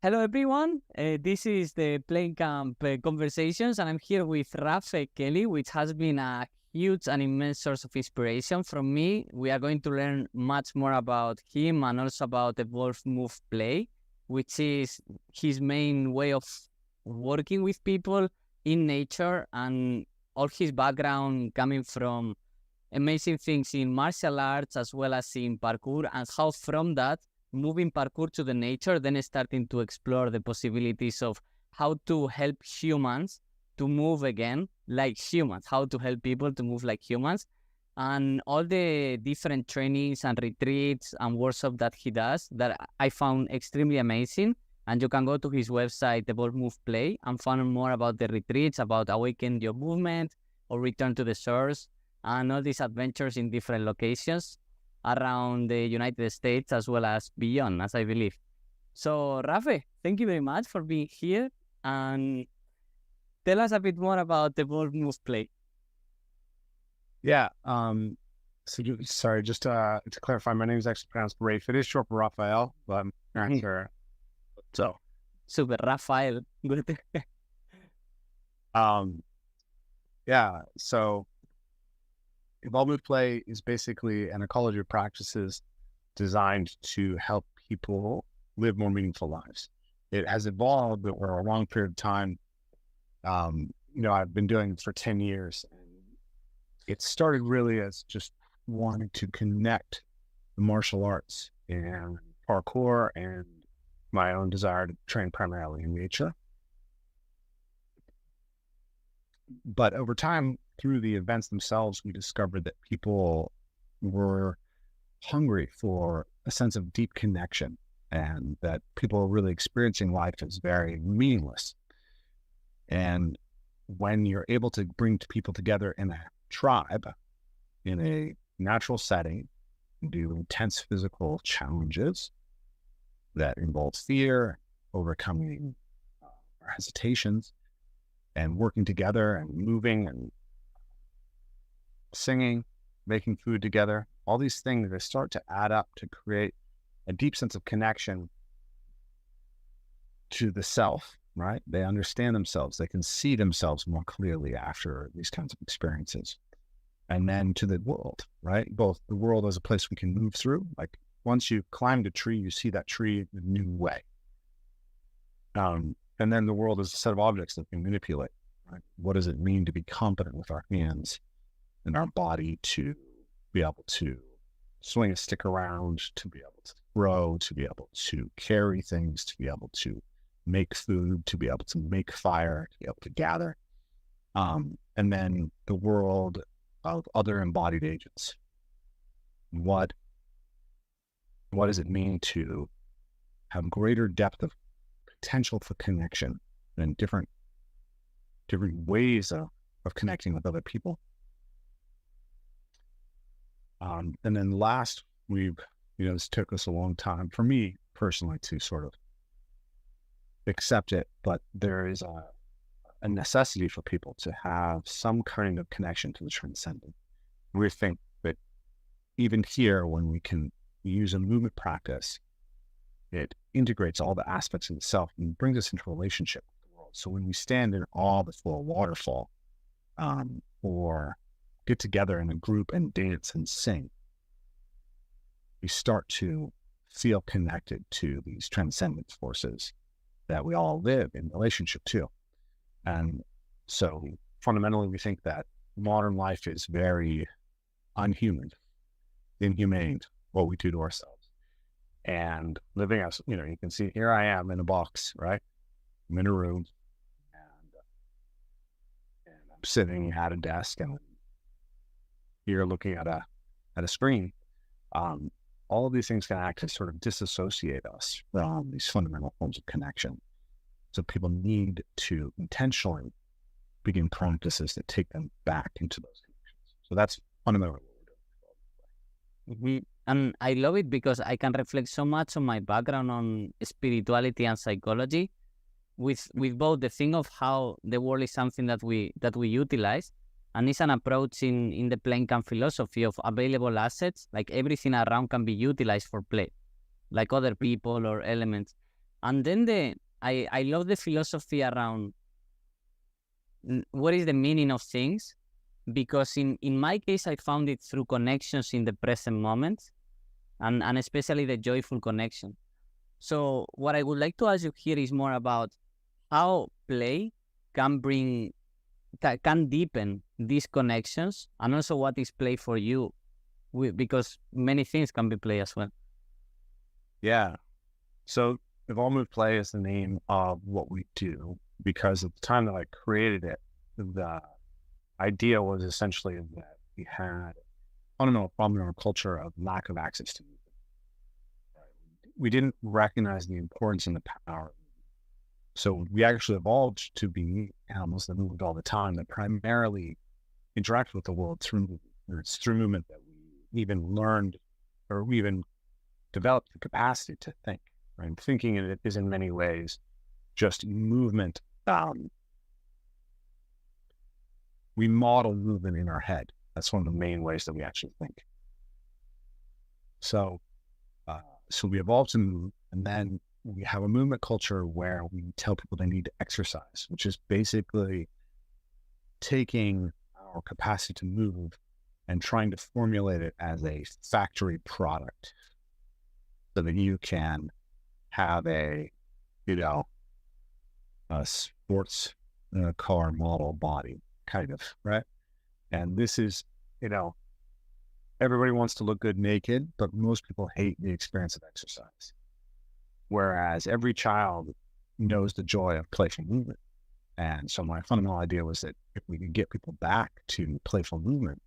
Hello, everyone. This is the Plane Camp Conversations, and I'm here with Rafe Kelley, which has been a huge and immense source of inspiration from me. We are going to learn much more about him and also about Evolve, Move, Play, which is his main way of working with people in nature, and all his background coming from amazing things in martial arts as well as in parkour, and how from that moving parkour to the nature, then starting to explore the possibilities of how to help humans to move again like humans, how to help people to move like humans, and all the different trainings and retreats and workshops that he does that I found extremely amazing. And you can go to his website, Evolve, Move, Play, and find more about the retreats, about awaken your movement or return to the source, and all these adventures in different locations around the United States as well as beyond, as I believe. So, Rafe, thank you very much for being here, and tell us a bit more about the Evolve, Move, Play. Yeah. Sorry, just to clarify, my name is actually pronounced Rafe. It is short for Raphael, but parents are so. Super, Rafael. Good. Yeah. So, Evolve Move Play is basically an ecology of practices designed to help people live more meaningful lives. It has evolved over a long period of time. I've been doing it for 10 years. And it started really as just wanting to connect the martial arts and parkour and my own desire to train primarily in nature. But over time, through the events themselves, we discovered that people were hungry for a sense of deep connection, and that people were really experiencing life as very meaningless. And when you're able to bring people together in a tribe, in a natural setting, do intense physical challenges that involve fear, overcoming our hesitations, and working together and moving and singing, making food together, all these things that start to add up to create a deep sense of connection to the self, right? They understand themselves. They can see themselves more clearly after these kinds of experiences. And then to the world, right? Both the world as a place we can move through. Like once you've climbed a tree, you see that tree in a new way. And then the world is a set of objects that we manipulate, right? What does it mean to be competent with our hands and our body, to be able to swing a stick around, to be able to throw, to be able to carry things, to be able to make food, to be able to make fire, to be able to gather. And then the world of other embodied agents. What does it mean to have greater depth of potential for connection and different ways of connecting with other people? And then last, this took us a long time for me personally to sort of accept it, but there is a necessity for people to have some kind of connection to the transcendent. We think that even here, when we can use a movement practice, it integrates all the aspects of the self and brings us into relationship with the world. So when we stand in awe before a waterfall, or get together in a group and dance and sing, we start to feel connected to these transcendent forces that we all live in relationship to. And so fundamentally, we think that modern life is very inhumane, what we do to ourselves. And living as, you can see here I am in a box, right? I'm in a room and I'm sitting at a desk and you're looking at a screen. All of these things can act to sort of disassociate us from these fundamental forms of connection. So people need to intentionally begin practices that take them back into those connections. So that's fundamentally what we're doing. And I love it because I can reflect so much on my background on spirituality and psychology, with both the thing of how the world is something that we utilize, and it's an approach in the Plane Camp philosophy of available assets, like everything around can be utilized for play, like other people or elements. And then I love the philosophy around what is the meaning of things, because in my case, I found it through connections in the present moment, and especially the joyful connection. So what I would like to ask you here is more about how play can can deepen these connections, and also what is play for you, because many things can be play as well. Yeah. So evolvement play is the name of what we do, because at the time that I created it, the idea was essentially that we had fundamental problem in our culture of lack of access to movement. We didn't recognize the importance and the power. So we actually evolved to be animals that moved all the time, that primarily interact with the world through movement. It's through movement that we even learned, or we even developed the capacity to think. Right? And thinking is in many ways just movement. We model movement in our head. That's one of the main ways that we actually think. So we evolved to move, and then we have a movement culture where we tell people they need to exercise, which is basically taking our capacity to move and trying to formulate it as a factory product so that you can have a sports car model body, kind of, right? And this is, everybody wants to look good naked, but most people hate the experience of exercise. Whereas every child knows the joy of playful movement. And so my fundamental idea was that if we could get people back to playful movement,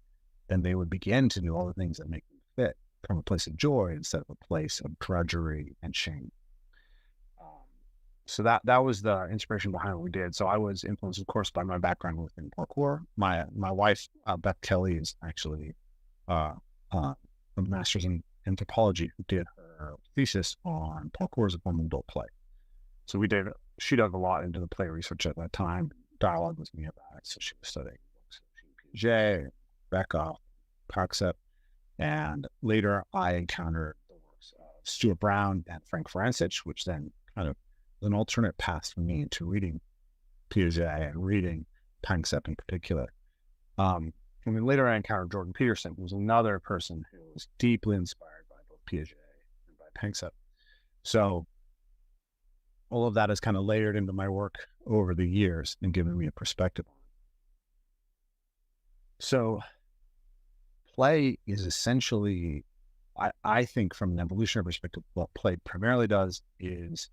then they would begin to do all the things that make them fit from a place of joy instead of a place of drudgery and shame. So that was the inspiration behind what we did. So I was influenced, of course, by my background within parkour. My wife, Beth Kelley, is actually a master's in anthropology, who did her thesis on parkour as a form of adult play. So she dug a lot into the play research at that time, dialogue with me about it. So she was studying books of Piaget, Beckhoff, Paxep, and later I encountered the works of Stuart Brown and Frank Francis, which then kind of was an alternate path for me into reading Piaget and reading Paxep in particular. And then later I encountered Jordan Peterson, who was another person who was deeply inspired by both Piaget and by Paxep. So all of that is kind of layered into my work over the years and given me a perspective on it. So play is essentially, I think from an evolutionary perspective, what play primarily does is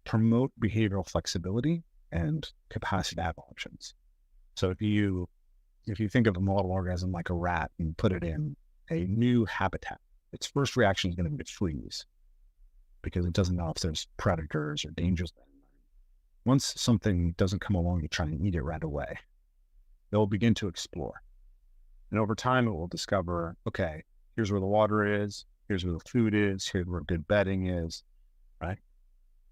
promote behavioral flexibility and capacity to have options. So if you think of a model organism like a rat and put it in a new habitat, its first reaction is going to be to freeze, because it doesn't know if there's predators or dangers. Once something doesn't come along to try and eat it right away, they'll begin to explore. And over time, it will discover, okay, here's where the water is, here's where the food is, here's where good bedding is, right?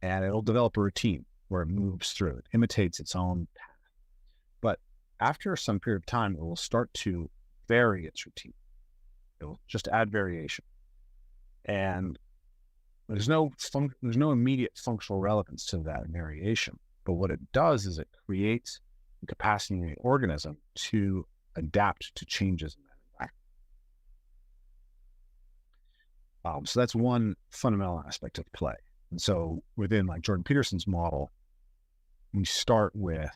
And it'll develop a routine where it moves through. It imitates its own path. But after some period of time, it will start to vary its routine. It will just add variation. And there's no immediate functional relevance to that variation. But what it does is it creates the capacity in the organism to adapt to changes in that environment. So that's one fundamental aspect of play. And so within like Jordan Peterson's model, we start with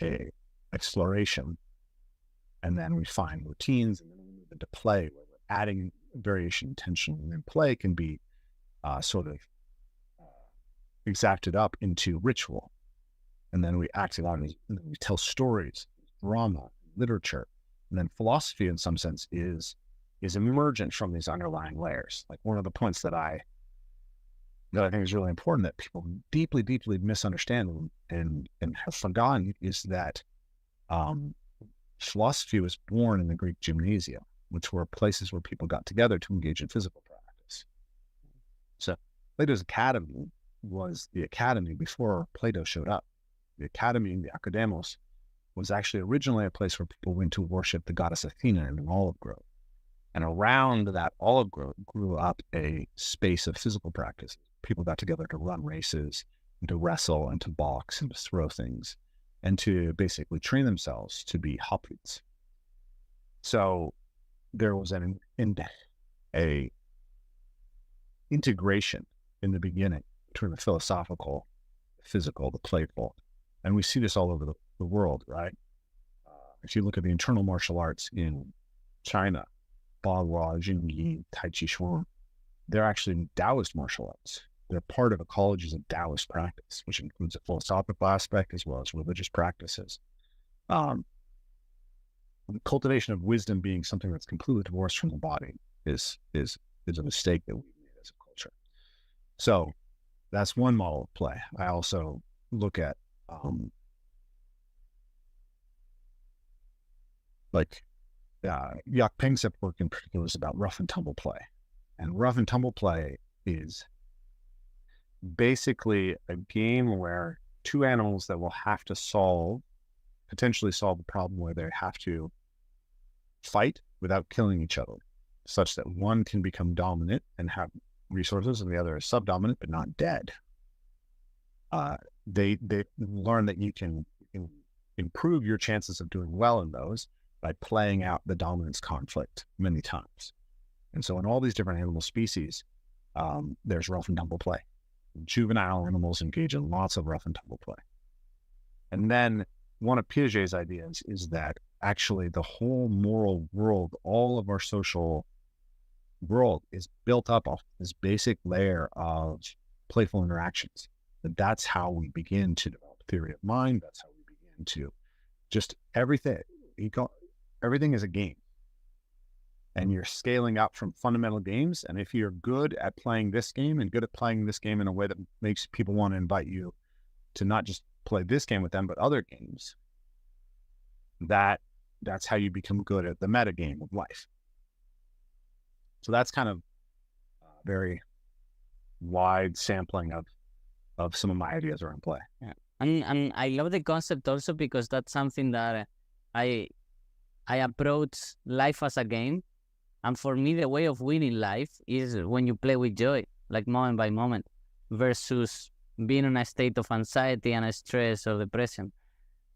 a exploration, and then we find routines, and then we move into play, where we're adding variation intentionally. And then play can be sort of exacted up into ritual, and then we act it out, and we tell stories, drama, literature, and then philosophy in some sense is emergent from these underlying layers. Like one of the points that I think is really important that people deeply, deeply misunderstand and have forgotten is that philosophy was born in the Greek gymnasia, which were places where people got together to engage in physical practice. So Plato's academy was the academy before Plato showed up. The academy, the Akademos, was actually originally a place where people went to worship the goddess Athena in an olive grove. And around that olive grove grew up a space of physical practice. People got together to run races, and to wrestle, and to box, and to throw things, and to basically train themselves to be hoplites. So there was a integration in the beginning between the philosophical, the physical, the playful. And we see this all over the world, right? If you look at the internal martial arts in China, Bagua, Jingyi, Tai Chi Chuan, they're actually Taoist martial arts. They're part of ecologies of Taoist practice, which includes a philosophical aspect as well as religious practices. The cultivation of wisdom being something that's completely divorced from the body is a mistake that we've made as a culture. So that's one model of play. I also look at Yak Pengsepp work in particular is about rough and tumble play. And rough and tumble play is basically a game where two animals that will have to potentially solve a problem where they have to fight without killing each other, such that one can become dominant and have resources and the other is subdominant but not dead. They learn that you can improve your chances of doing well in those by playing out the dominance conflict many times. And so in all these different animal species, there's rough and tumble play. Juvenile animals engage in lots of rough and tumble play. And then one of Piaget's ideas is that actually the whole moral world, all of our social world is built up off this basic layer of playful interactions. That's how we begin to develop theory of mind. That's how we begin to just everything. Everything is a game. And you're scaling up from fundamental games. And if you're good at playing this game and good at playing this game in a way that makes people want to invite you to not just play this game with them, but other games, that's how you become good at the meta game of life. So that's kind of a very wide sampling of some of my ideas around play. Yeah. And I love the concept also because that's something that I approach life as a game. And for me, the way of winning life is when you play with joy, like moment by moment, versus being in a state of anxiety and stress or depression.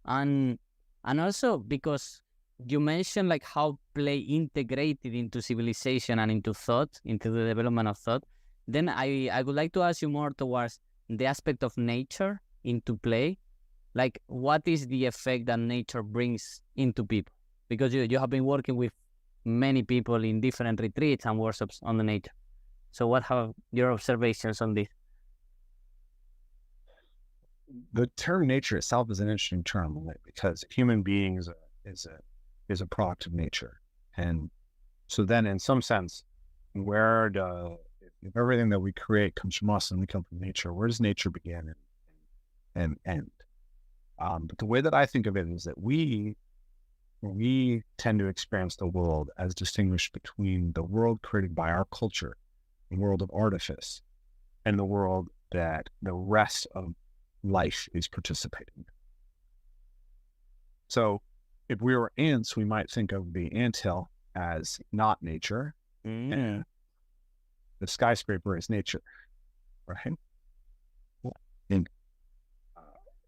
And also because you mentioned like how play integrated into civilization and into thought, into the development of thought, then I would like to ask you more towards the aspect of nature into play. Like, what is the effect that nature brings into people? Because you have been working with many people in different retreats and workshops on the nature. So what have your observations on this? The term nature itself is an interesting term, right? Because human beings is a product of nature. And so then in some sense, if everything that we create comes from us and we come from nature, where does nature begin and end? But the way that I think of it is that we tend to experience the world as distinguished between the world created by our culture, the world of artifice, and the world that the rest of life is participating in. So if we were ants, we might think of the anthill as not nature, and the skyscraper is nature, right? And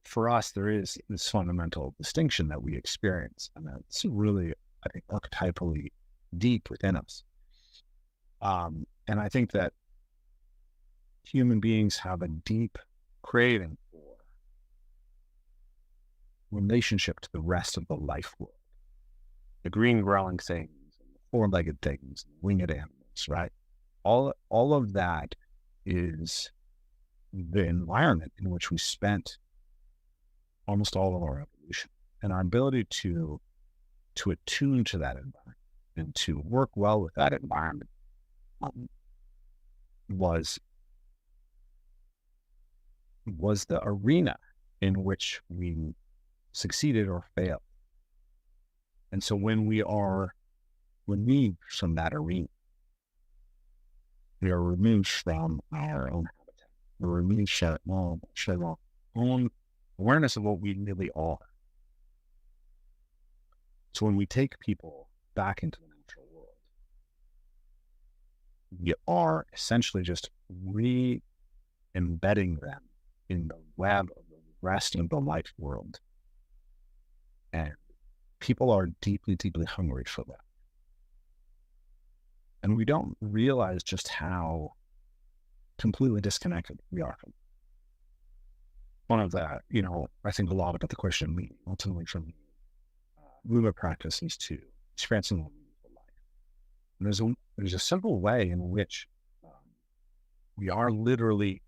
for us, there is this fundamental distinction that we experience, and that's really, I think, archetypally deep within us. And I think that human beings have a deep craving for relationship to the rest of the life world. The green growing things, and the four-legged things, and winged animals, right? All of that is the environment in which we spent almost all of our evolution, and our ability to attune to that environment and to work well with that environment was the arena in which we succeeded or failed. And so when we from that arena, we are removed from our own habitat. We're removed from our own awareness of what we really are. So when we take people back into the natural world, we are essentially just re-embedding them in the web of the rest of the life world. And people are deeply, deeply hungry for that. And we don't realize just how completely disconnected we are from it. One of the, I think a lot about the question of meaning, ultimately for me, movement practice is to experiencing more meaningful life. And there's a simple way in which we are literally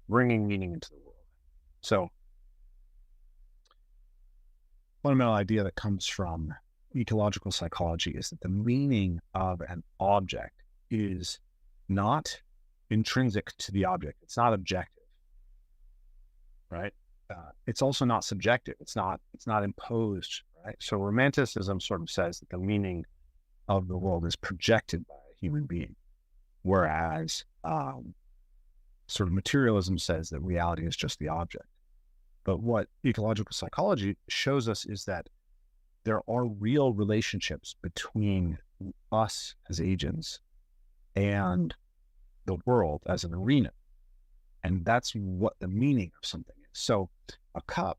bringing meaning into the world. So, fundamental idea that comes from ecological psychology is that the meaning of an object is not intrinsic to the object. It's not objective, right? It's also not subjective. It's not imposed, right? So romanticism sort of says that the meaning of the world is projected by a human being, whereas sort of materialism says that reality is just the object. But what ecological psychology shows us is that there are real relationships between us as agents and the world as an arena. And that's what the meaning of something is. So a cup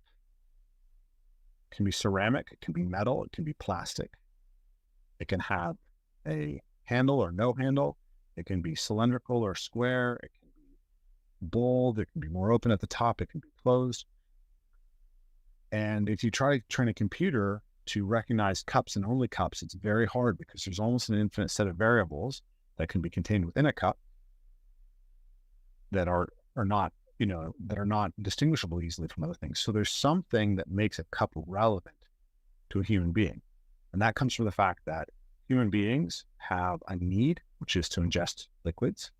can be ceramic, it can be metal, it can be plastic. It can have a handle or no handle. It can be cylindrical or square. It can be bold. It can be more open at the top. It can be closed. And if you try to train a computer to recognize cups and only cups, it's very hard because there's almost an infinite set of variables that can be contained within a cup that are not, that are not distinguishable easily from other things. So there's something that makes a cup relevant to a human being. And that comes from the fact that human beings have a need, which is to ingest liquids.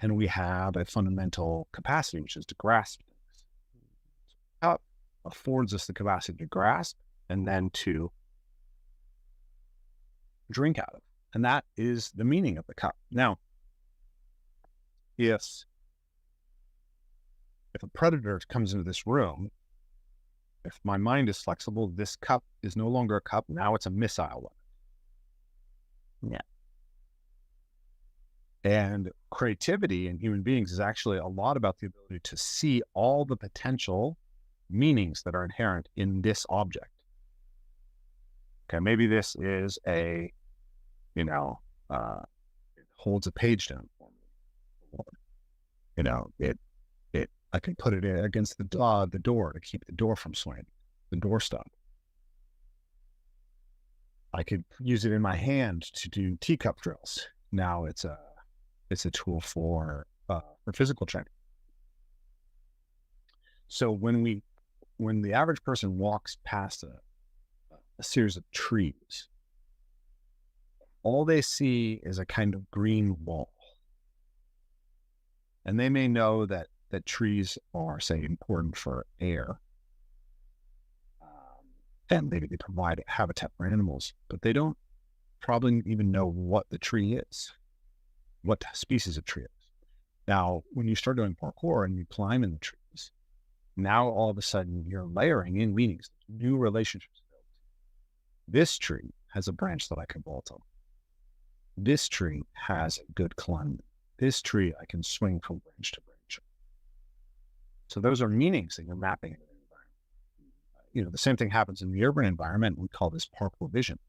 And we have a fundamental capacity, which is to grasp things. A cup affords us the capacity to grasp and then to drink out of. And that is the meaning of the cup. Now, if a predator comes into this room, if my mind is flexible, this cup is no longer a cup. Now it's a missile weapon. Yeah. And creativity in human beings is actually a lot about the ability to see all the potential meanings that are inherent in this object. Okay, maybe this is it holds a page down for me. I can put it against the door to keep the door from swinging, the doorstop. I could use it in my hand to do teacup drills. Now it's a tool for physical training. So when the average person walks past a series of trees, all they see is a kind of green wall. And they may know that trees are, say, important for air. And maybe they provide habitat for animals, but they don't probably even know what the tree is, what species of tree it is. Now, when you start doing parkour and you climb in the trees, now all of a sudden you're layering in meanings, new relationships built. This tree has a branch that I can vault on. This tree has a good climb. This tree I can swing from branch to branch. So those are meanings that you're mapping in an environment. The same thing happens in the urban environment. We call this parkour vision,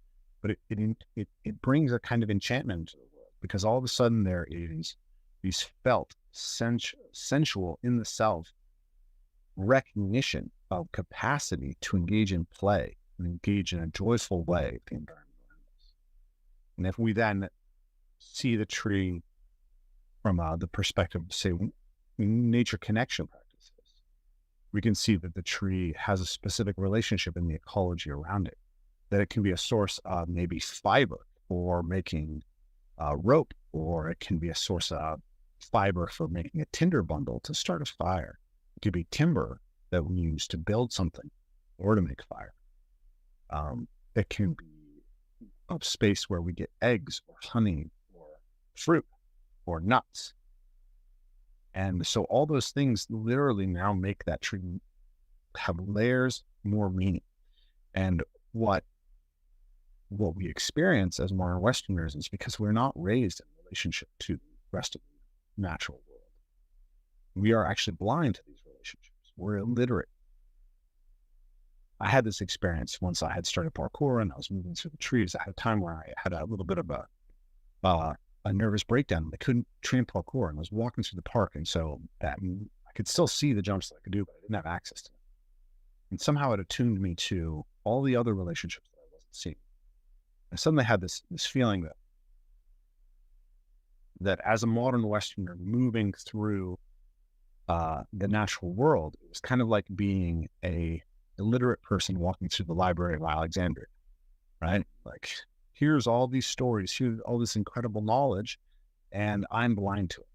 but it brings a kind of enchantment into the world because all of a sudden there is these felt sensual in the self recognition of capacity to engage in play and engage in a joyful way with the environment around us. And if we then see the tree from the perspective of, say, nature connection practices, we can see that the tree has a specific relationship in the ecology around it, that it can be a source of maybe fiber for making rope, or it can be a source of fiber for making a tinder bundle to start a fire. It could be timber that we use to build something or to make fire. It can be a space where we get eggs or honey or fruit or nuts. And so all those things literally now make that tree have layers, more meaning. And what we experience as modern Westerners is because we're not raised in relationship to the rest of the natural world. We are actually blind to these relationships. We're illiterate. I had this experience once I had started parkour and I was moving through the trees. I had a time where I had a little bit of a nervous breakdown. I couldn't train parkour, and I was walking through the park, and so that I could still see the jumps that I could do, but I didn't have access to them. And somehow it attuned me to all the other relationships that I wasn't seeing. I suddenly had this feeling that as a modern Westerner moving through the natural world, it was kind of like being a illiterate person walking through the Library of Alexandria, right? Like, here's all these stories, here's all this incredible knowledge, and I'm blind to it.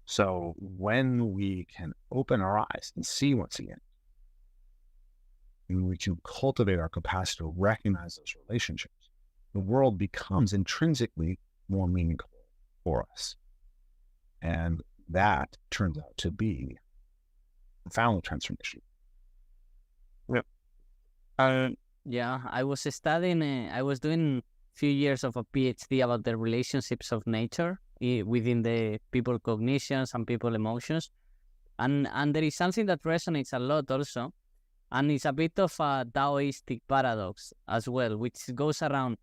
So when we can open our eyes and see once again, and we can cultivate our capacity to recognize those relationships, the world becomes intrinsically more meaningful for us. And that turns out to be profound transformation. Yeah, I was studying, I was doing a few years of a PhD about the relationships of nature within the people cognitions and people emotions. And there is something that resonates a lot also, and it's a bit of a Taoistic paradox as well, which goes around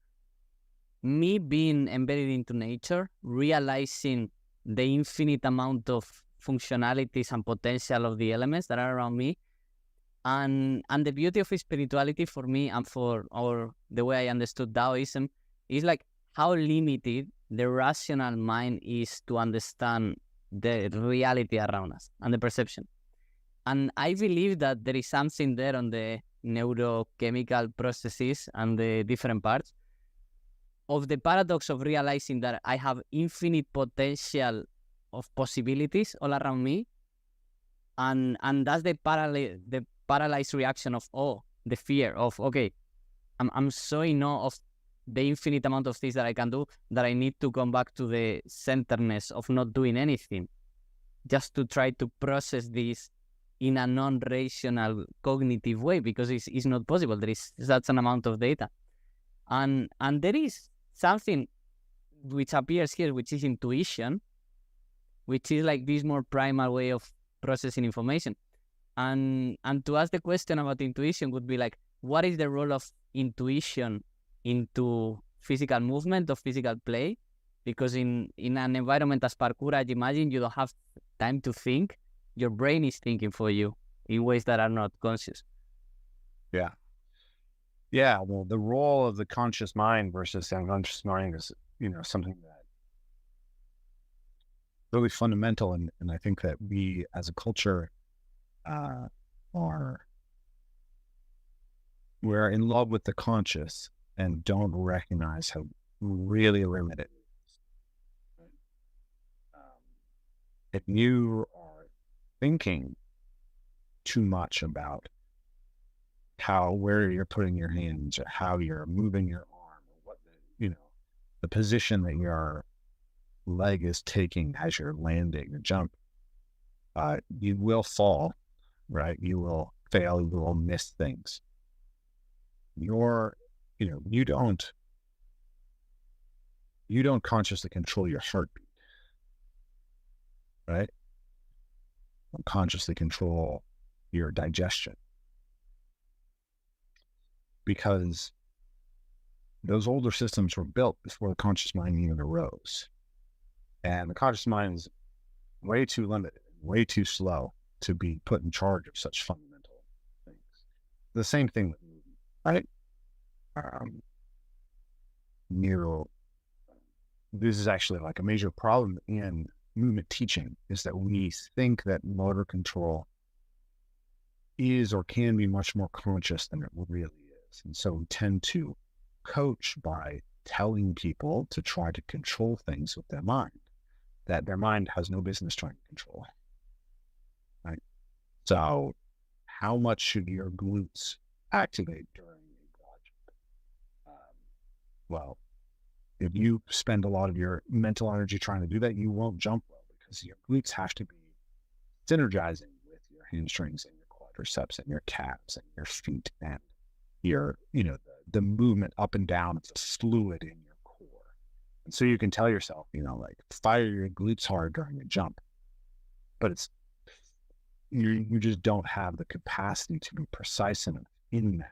me being embedded into nature, realizing the infinite amount of functionalities and potential of the elements that are around me. And the beauty of spirituality for me and the way I understood Taoism is like how limited the rational mind is to understand the reality around us and the perception. And I believe that there is something there on the neurochemical processes and the different parts of the paradox of realizing that I have infinite potential of possibilities all around me. And that's the paralyzed reaction of the fear of, okay, I'm so in awe of the infinite amount of things that I can do that I need to come back to the centeredness of not doing anything, just to try to process this in a non-rational cognitive way, because it's not possible. There is such an amount of data. And there is something which appears here, which is intuition, which is like this more primal way of processing information. And to ask the question about intuition would be like, what is the role of intuition into physical movement or physical play? Because in an environment as parkour, I imagine you don't have time to think. Your brain is thinking for you in ways that are not conscious. Yeah. Yeah. Well, the role of the conscious mind versus the unconscious mind is, something that really fundamental. And I think that we as a culture we're in love with the conscious and don't recognize how really limited it is. If you are thinking too much about where you're putting your hands or how you're moving your arm, or what the position that your leg is taking as you're landing or jumping, you will fall. Right? You will fail, you will miss things. You don't consciously control your heartbeat, right? You don't consciously control your digestion, because those older systems were built before the conscious mind even arose. And the conscious mind is way too limited, way too slow to be put in charge of such fundamental things. The same thing with movement, right? This is actually like a major problem in movement teaching, is that we think that motor control is or can be much more conscious than it really is. And so we tend to coach by telling people to try to control things with their mind, that their mind has no business trying to control. Right? So how much should your glutes activate during a broad jump? Well, if you spend a lot of your mental energy trying to do that, you won't jump well, because your glutes have to be synergizing with your hamstrings and your quadriceps and your calves and your feet and your, the movement up and down of the fluid in your core. And so you can tell yourself, like fire your glutes hard during a jump, but you just don't have the capacity to be precise enough in that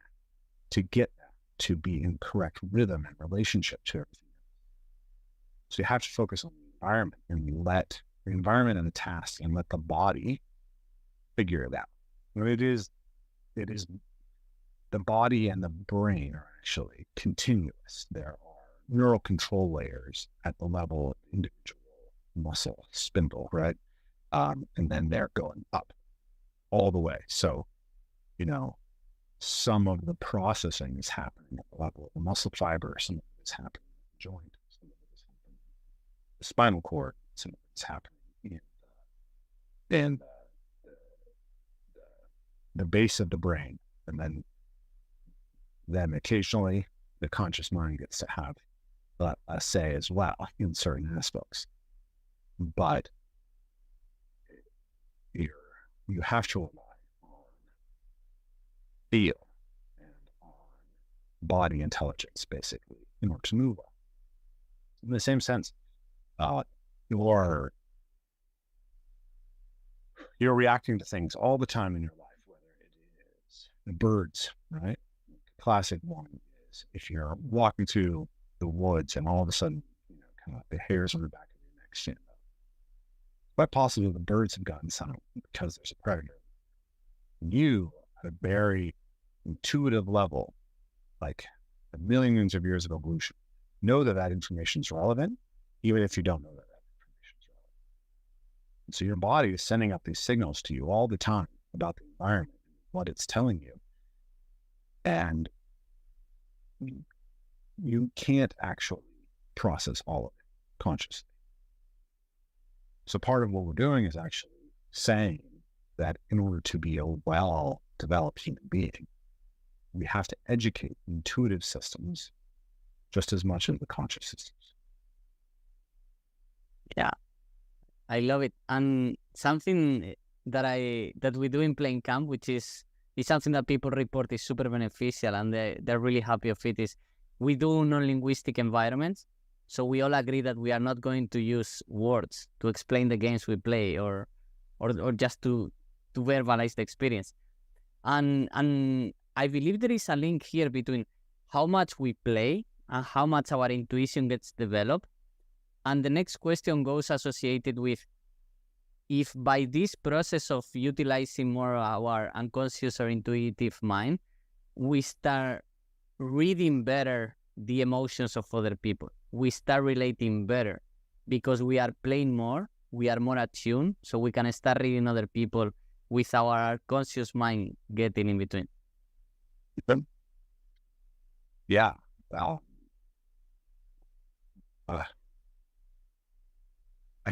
to get that to be in correct rhythm and relationship to everything. So you have to focus on the environment, and you let the environment and the task and let the body figure it out. It is the body and the brain are actually continuous. There are neural control layers at the level of individual muscle spindle, right? And then they're going up all the way. So, some of the processing is happening at the level of the muscle fiber, some of it is happening in the joint, some of it is happening in the spinal cord, some of it is happening in the base of the brain. And then occasionally the conscious mind gets to have a say as well in certain aspects. But you have to rely on feel and on body intelligence, basically, in order to move on. In the same sense, you're reacting to things all the time in your life, whether it is the birds, right? Classic one is if you're walking through the woods and all of a sudden, kind of the hairs on the back of your neck stand up. Quite possibly the birds have gotten silent because there's a predator. You, at a very intuitive level, like millions of years of evolution, know that information is relevant, even if you don't know that information is relevant. And so your body is sending up these signals to you all the time about the environment, what it's telling you. And you can't actually process all of it consciously. So part of what we're doing is actually saying that in order to be a well-developed human being, we have to educate intuitive systems just as much as the conscious systems. Yeah, I love it. And something that we do in Plain Camp, which is something that people report is super beneficial, and they're really happy of it, is we do non-linguistic environments. So we all agree that we are not going to use words to explain the games we play or just to verbalize the experience. And I believe there is a link here between how much we play and how much our intuition gets developed. And the next question goes associated with, if by this process of utilizing more our unconscious or intuitive mind, we start reading better the emotions of other people, we start relating better because we are playing more, we are more attuned, so we can start reading other people with our conscious mind getting in between. Yeah. Well, I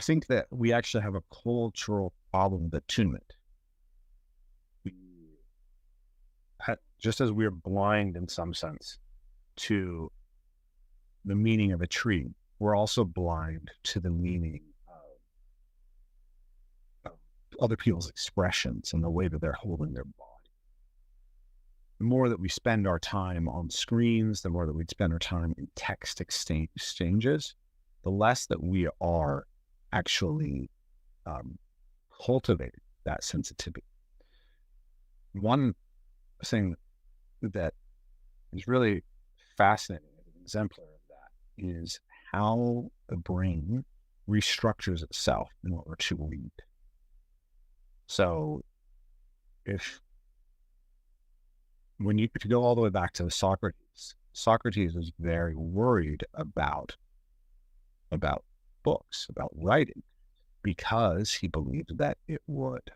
think that we actually have a cultural problem with attunement. Just as we're blind in some sense to the meaning of a tree, we're also blind to the meaning of other people's expressions and the way that they're holding their body. The more that we spend our time on screens, the more that we spend our time in text exchanges, the less that we are actually cultivating that sensitivity. One thing that is really fascinating, an exemplar of that, is how the brain restructures itself in order to read. So if you go all the way back to Socrates was very worried about books, about writing, because he believed that it would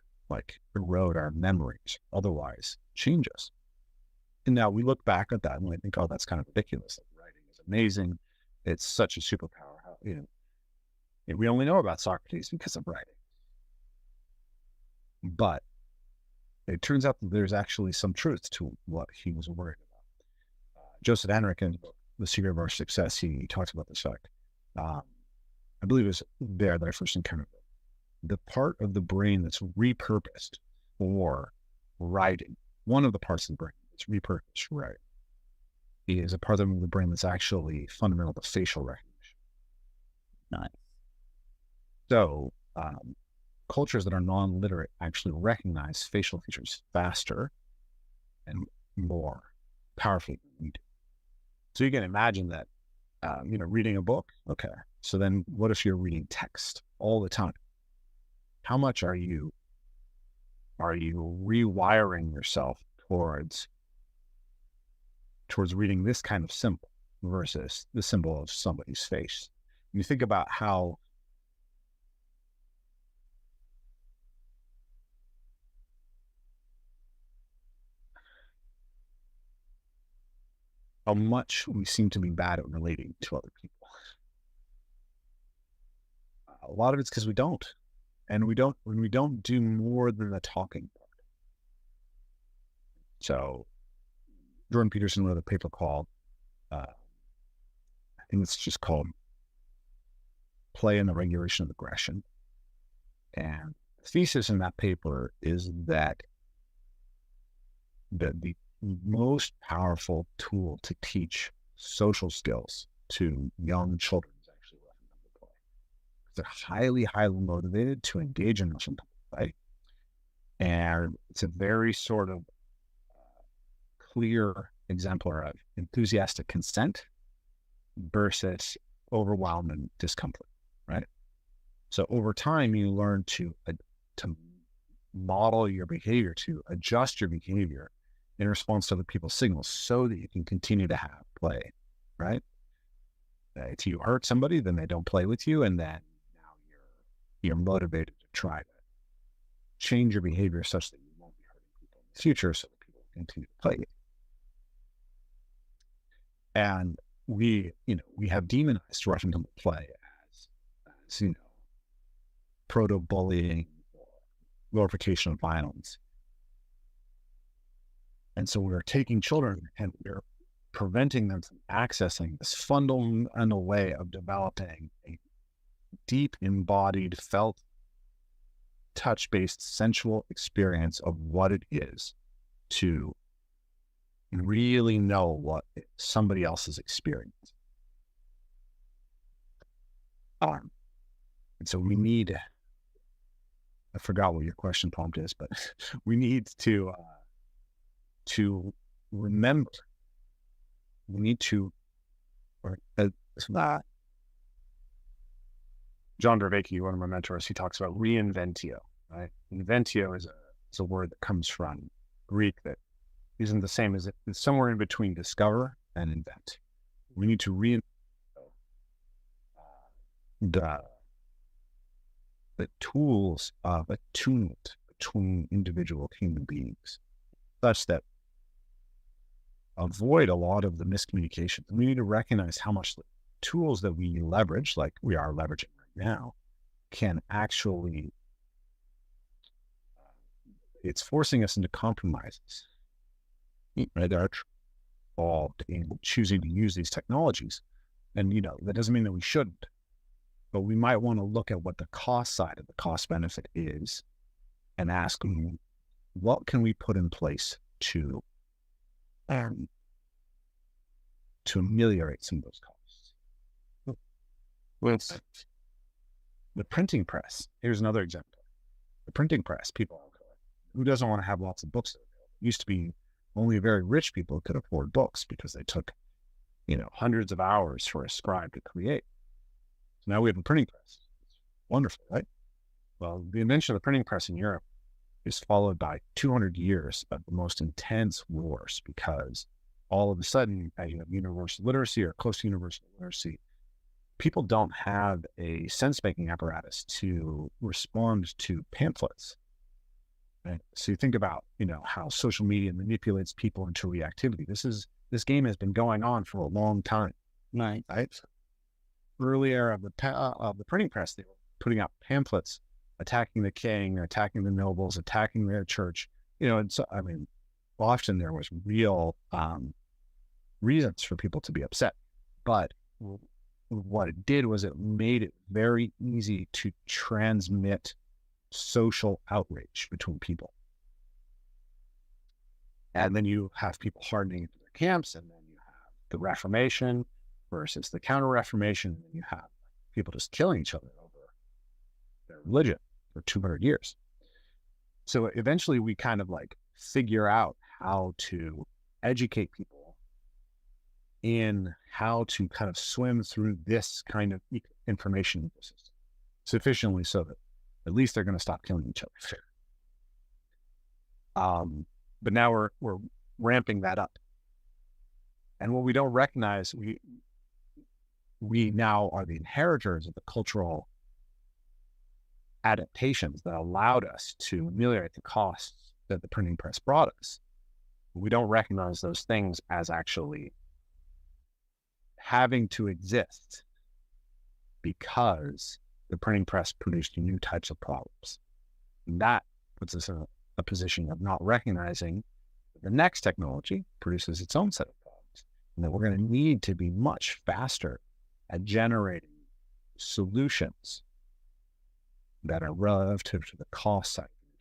erode our memories, otherwise change us. And now we look back at that and we think, oh, that's kind of ridiculous. Writing is amazing. It's such a superpower. We only know about Socrates because of writing. But it turns out that there's actually some truth to what he was worried about. Joseph Henrich, in The Secret of Our Success, he talks about this fact. I believe it was there that I first encountered it. The part of the brain that's repurposed for writing, one of the parts of the brain that's repurposed for writing, is a part of the brain that's actually fundamental to facial recognition. Nice. So cultures that are non-literate actually recognize facial features faster and more powerfully than we do. So you can imagine that, reading a book. Okay. So then what if you're reading text all the time? How much are you rewiring yourself towards reading this kind of symbol versus the symbol of somebody's face? You think about how much we seem to be bad at relating to other people. A lot of it's because we don't. And when we don't do more than the talking part. So Jordan Peterson wrote a paper called, I think it's just called Play and the Regulation of Aggression. And the thesis in that paper is that the most powerful tool to teach social skills to young children is actually letting them play. They're highly, highly motivated to engage in rough and tumble play. And it's a very sort of clear exemplar of enthusiastic consent versus overwhelming discomfort, right? So over time, you learn to model your behavior, to adjust your behavior in response to other people's signals so that you can continue to have play, right? If you hurt somebody, then they don't play with you, and then now you're motivated to try to change your behavior such that you won't be hurting people in the future so that people will continue to play. And we have demonized rough and tumble play as proto-bullying or glorification of violence. And so we're taking children and we're preventing them from accessing this fundamental way of developing a deep, embodied, felt, touch-based, sensual experience of what it is to really know what somebody else is experiencing. And so we need, I forgot what your question prompt is, but we need to remember, we need to, John Vervaeke, one of my mentors, he talks about reinventio, right? Inventio is a word that comes from Greek that isn't the same as it's somewhere in between discover and invent. We need to reinvent the tools of attunement between individual human beings, such that avoid a lot of the miscommunication. We need to recognize how much the tools that we leverage, like we are leveraging right now, can actually, it's forcing us into compromises, right? That are involved in choosing to use these technologies. And, that doesn't mean that we shouldn't, but we might want to look at what the cost side of the cost benefit is and ask, what can we put in place to ameliorate some of those costs? With the printing press, here's another example. The printing press, who doesn't want to have lots of books? It used to be only very rich people could afford books because they took, hundreds of hours for a scribe to create. So now we have a printing press. It's wonderful, right? Well, the invention of the printing press in Europe is followed by 200 years of the most intense wars, because all of a sudden, as you have universal literacy or close to universal literacy, people don't have a sense-making apparatus to respond to pamphlets. Right? So you think about, how social media manipulates people into reactivity. This game has been going on for a long time. Right. Early era of the printing press, they were putting out pamphlets attacking the king, attacking the nobles, attacking their church. And so, often there was real reasons for people to be upset. But what it did was it made it very easy to transmit social outrage between people. And then you have people hardening into their camps, and then you have the Reformation versus the Counter-Reformation, and you have people just killing each other over their religion for 200 years. So eventually we kind of like figure out how to educate people in how to kind of swim through this kind of information ecosystem sufficiently so that at least they're going to stop killing each other. But now we're ramping that up. And what we don't recognize, we now are the inheritors of the cultural adaptations that allowed us to ameliorate the costs that the printing press brought us. We don't recognize those things as actually having to exist because the printing press produced new types of problems. And that puts us in a position of not recognizing that the next technology produces its own set of problems, and that we're going to need to be much faster at generating solutions that are relative to the cost side of the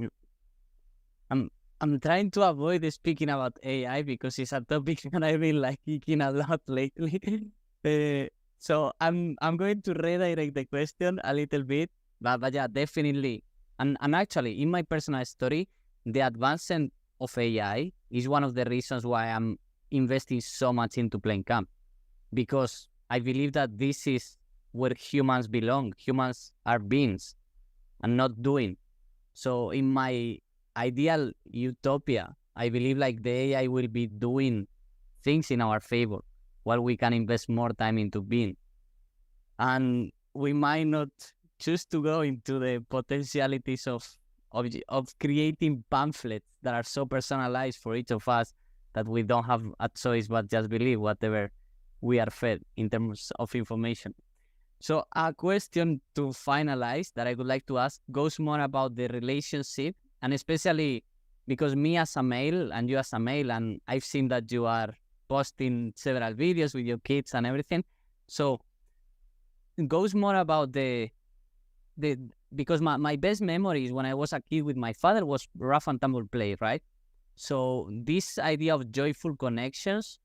technology. I'm trying to avoid speaking about AI because it's a topic that I've been like geeking a lot lately. So I'm going to redirect the question a little bit, but yeah, definitely. And actually, in my personal story, the advancement of AI is one of the reasons why I'm investing so much into Plain Camp, because I believe that this is where humans belong. Humans are beings and not doing. So in my ideal utopia, I believe like the AI will be doing things in our favor while we can invest more time into being. And we might not choose to go into the potentialities of creating pamphlets that are so personalized for each of us that we don't have a choice but just believe whatever we are fed in terms of information. So a question to finalize that I would like to ask goes more about the relationship, and especially because me as a male and you as a male, and I've seen that you are posting several videos with your kids and everything. So it goes more about because my best memories when I was a kid with my father was rough and tumble play, right? So this idea of joyful connections,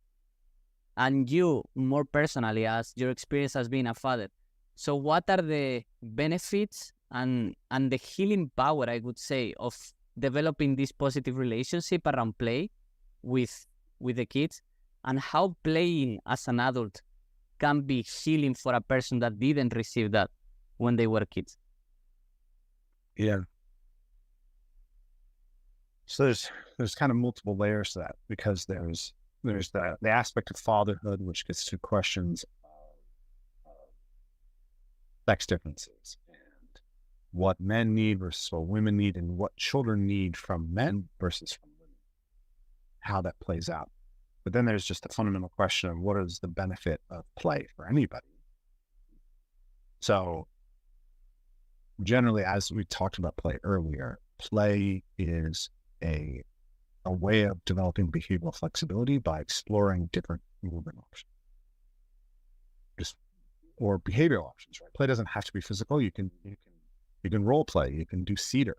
and you more personally as your experience as being a father. So what are the benefits and the healing power, I would say, of developing this positive relationship around play with the kids, and how playing as an adult can be healing for a person that didn't receive that when they were kids? Yeah. So there's kind of multiple layers to that, because there's the aspect of fatherhood, which gets to questions of sex differences and what men need versus what women need, and what children need from men versus from women, how that plays out. But then there's just the fundamental question of what is the benefit of play for anybody. So generally, as we talked about play earlier, play is a way of developing behavioral flexibility by exploring different movement options, or behavioral options, right? Play doesn't have to be physical. You can role play. You can do theater.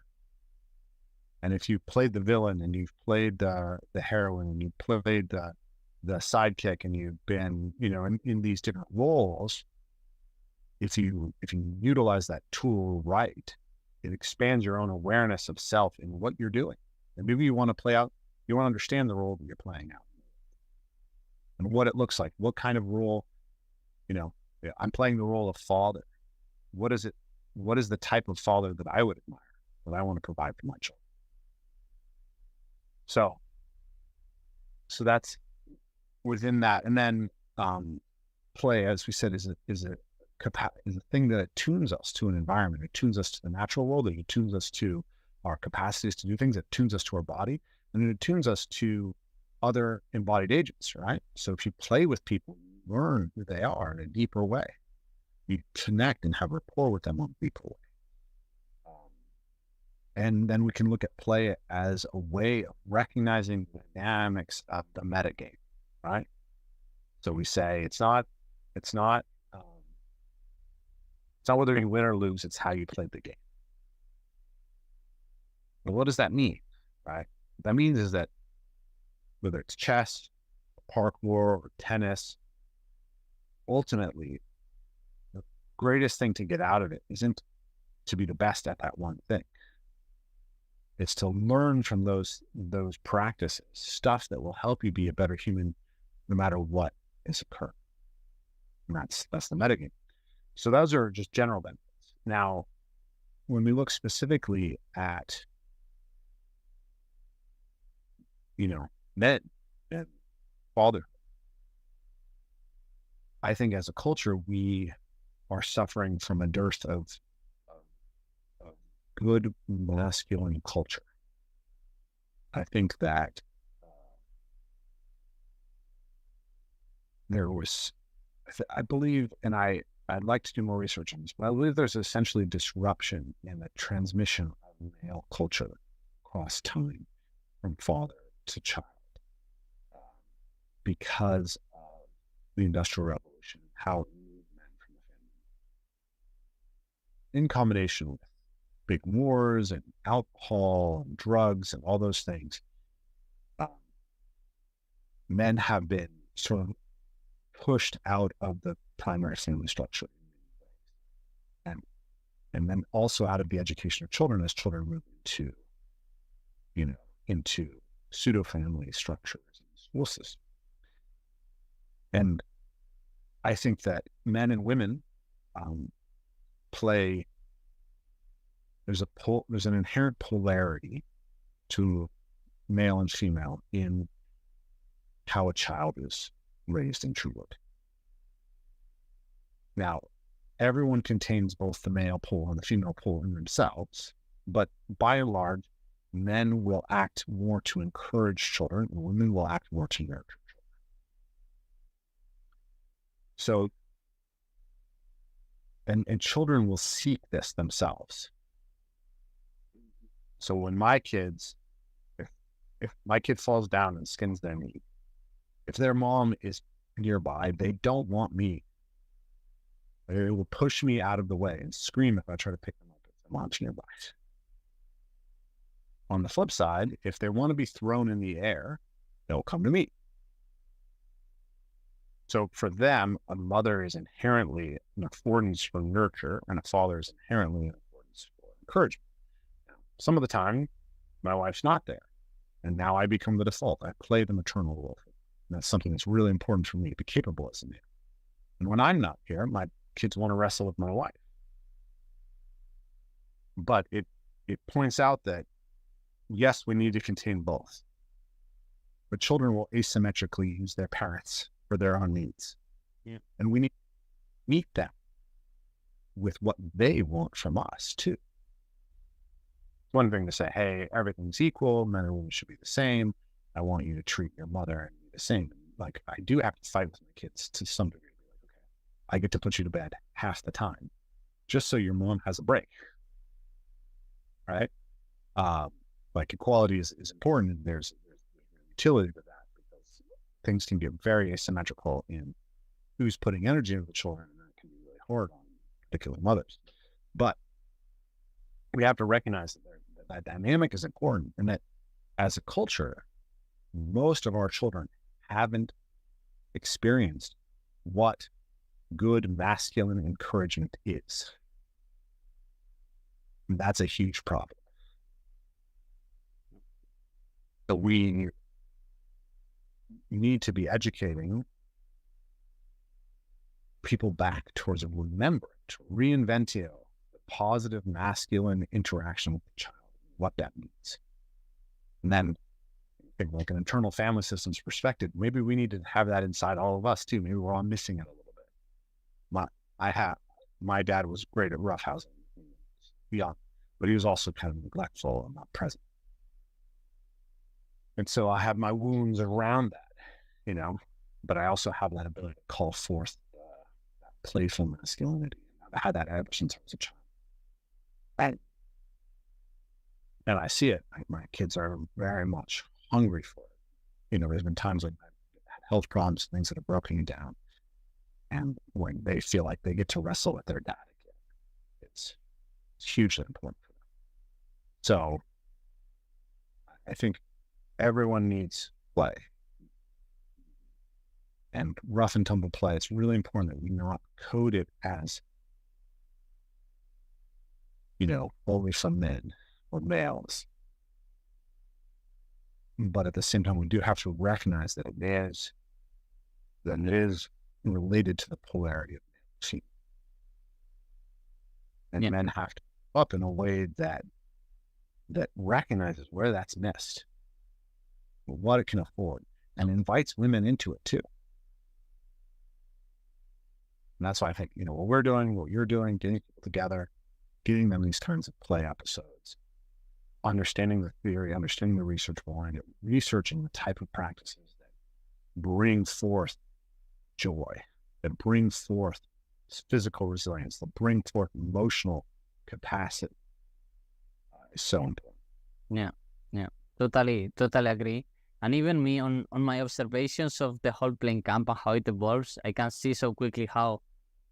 And if you played the villain, and you've played the heroine, and you played the sidekick, and you've been, in these different roles, if you utilize that tool right, it expands your own awareness of self in what you're doing. And maybe you want to understand the role that you're playing out and what it looks like, what kind of role, I'm playing the role of father. What is the type of father that I would admire, that I want to provide for my children? So that's within that. And then play, as we said, is a thing that attunes us to an environment. It tunes us to the natural world. It tunes us to our capacities to do things. It tunes us to our body, and it tunes us to other embodied agents, right? So if you play with people, you learn who they are in a deeper way. You connect and have rapport with them on a deeper way. And then we can look at play as a way of recognizing the dynamics of the metagame, right? So we say it's not whether you win or lose, it's how you played the game. But what does that mean, right? What that means is that whether it's chess, parkour, or tennis, ultimately, greatest thing to get out of it isn't to be the best at that one thing. It's to learn from those practices, stuff that will help you be a better human no matter what is occurring. And that's the metagame. So those are just general benefits. Now, when we look specifically at, men and fatherhood, I think as a culture, we are suffering from a dearth of good masculine culture. I think that there was, I believe, and I'd like to do more research on this, but I believe there's essentially disruption in the transmission of male culture across time from father to child because of the Industrial Revolution, how it moved men from the family. In combination with big wars and alcohol and drugs and all those things, men have been sort of pushed out of the primary family structure in many ways. And then also out of the education of children as children move into pseudo-family structures in the school system. And I think that men and women there's an inherent polarity to male and female in how a child is raised in true word. Now, everyone contains both the male pole and the female pole in themselves, but by and large, men will act more to encourage children, and women will act more to nurture children. So, and children will seek this themselves. So when my kids, if my kid falls down and skins their knee, if their mom is nearby, they don't want me. They will push me out of the way and scream if I try to pick them up if their mom's nearby. On the flip side, if they want to be thrown in the air, they'll come to me. So for them, a mother is inherently an affordance for nurture, and a father is inherently an affordance for encouragement. Some of the time, my wife's not there, and now I become the default. I play the maternal role. And that's something that's really important for me to be capable as a man. And when I'm not here, my kids want to wrestle with my wife. But it points out that, yes, we need to contain both. But children will asymmetrically use their parents for their own needs. Yeah. And we need to meet them with what they want from us, too. One thing to say, hey, everything's equal, men and women should be the same. I want you to treat your mother and me the same. Like, I do have to fight with my kids to some degree. Like, okay, I get to put you to bed half the time, just so your mom has a break. Right? Like, equality is important, and there's utility to that, because things can get very asymmetrical in who's putting energy into the children, and that can be really hard on particular mothers. But we have to recognize that dynamic is important, and that as a culture, most of our children haven't experienced what good masculine encouragement is. And that's a huge problem. So we need to be educating people back towards remembrance, reinventing the positive masculine interaction with the child, what that means. And then, like an internal family systems perspective, maybe we need to have that inside all of us too. Maybe we're all missing it a little bit. My dad was great at roughhousing, young, but he was also kind of neglectful and not present. And so I have my wounds around that, but I also have that ability to call forth that playful masculinity. I've had that ever since I was a child. And I see it. My kids are very much hungry for it. There's been times when I've had health problems, things that have broken me down. And when they feel like they get to wrestle with their dad again, it's hugely important for them. So I think everyone needs play. And rough and tumble play, it's really important that we not code it as only for men or males. But at the same time, we do have to recognize that it is related to the polarity of male. And men have to go up in a way that recognizes where that's missed, what it can afford, and invites women into it too. And that's why I think, what we're doing, what you're doing, getting people together, getting them these kinds of play episodes, understanding the theory, understanding the research behind it, researching the type of practices that bring forth joy, that bring forth physical resilience, that bring forth emotional capacity is so important. Yeah, totally agree. And even me on my observations of the whole playing camp and how it evolves, I can see so quickly how,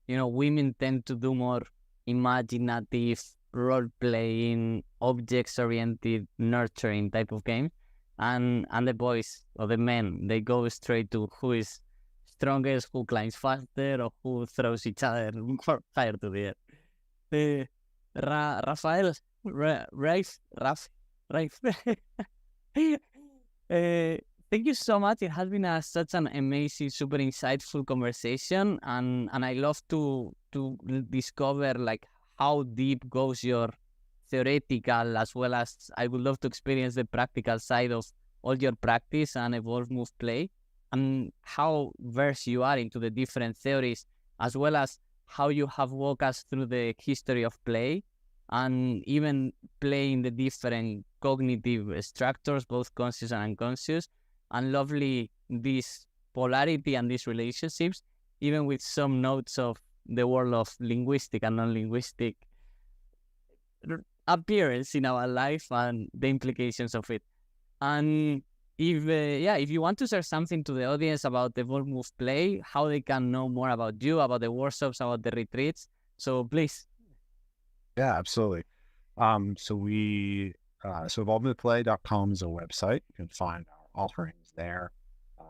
women tend to do more imaginative, role-playing, objects-oriented, nurturing type of game. And the boys or the men, they go straight to who is strongest, who climbs faster, or who throws each other higher to the air. Rafael, Rafe. Thank you so much. It has been such an amazing, super insightful conversation, and I love to discover how deep goes your theoretical, as well as I would love to experience the practical side of all your practice and evolve, move, play, and how versed you are into the different theories, as well as how you have walked us through the history of play and even playing the different cognitive structures, both conscious and unconscious, and lovely this polarity and these relationships, even with some notes of the world of linguistic and non-linguistic appearance in our life and the implications of it. And if you want to share something to the audience about the Evolve, Move, Play, how they can know more about you, about the workshops, about the retreats, so please. Yeah, absolutely. So evolvemoveplay.com is a website. You can find our offerings there.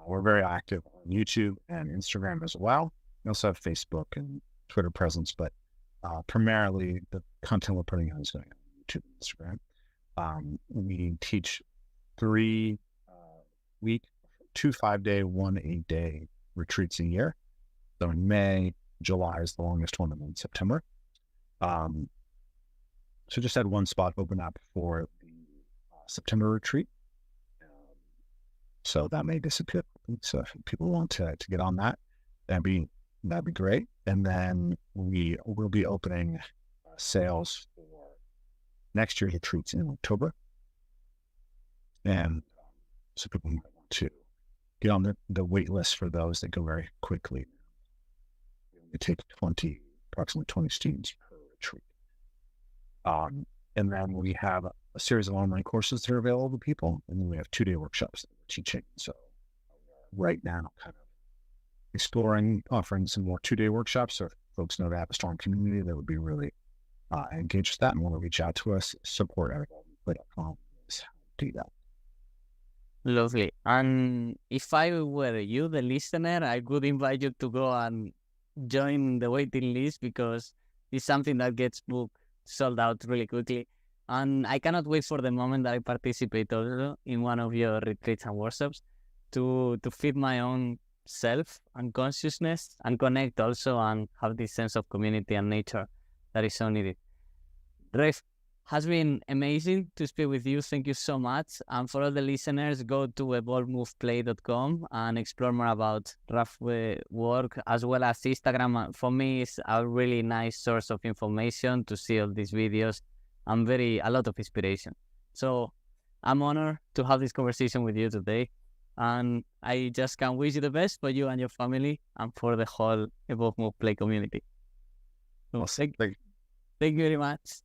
We're very active on YouTube and Instagram as well. We also have Facebook and Twitter presence, but primarily the content we're putting out is going on YouTube and Instagram. We teach 3 week, 2 5-day, 1 8-day retreats a year. So in May, July is the longest one, and then September. So just had one spot open up for the September retreat. So that may disappear. So if people want to get on that, that'd be great. And then we will be opening sales for next year's retreats in October. And so people might want to get on the wait list for those that go very quickly. We take approximately 20 students per retreat. And then we have a series of online courses that are available to people. And then we have 2-day workshops that we're teaching. So right now, kind of exploring, offering some more 2-day workshops. So if folks know they have a strong community that would be really engaged with that and want to reach out to us, support@evolvemoveplay.com is how to do that. Lovely. And if I were you, the listener, I would invite you to go and join the waiting list, because it's something that gets booked, sold out really quickly. And I cannot wait for the moment that I participate also in one of your retreats and workshops to feed my own self and consciousness and connect also and have this sense of community and nature that is so needed. Rafe, has been amazing to speak with you. Thank you so much. And for all the listeners, go to evolvemoveplay.com and explore more about Rafe's work, as well as Instagram. For me, it's a really nice source of information to see all these videos and a lot of inspiration. So I'm honored to have this conversation with you today. And I just can wish you the best for you and your family and for the whole Evolve Move Play community. So thank you very much.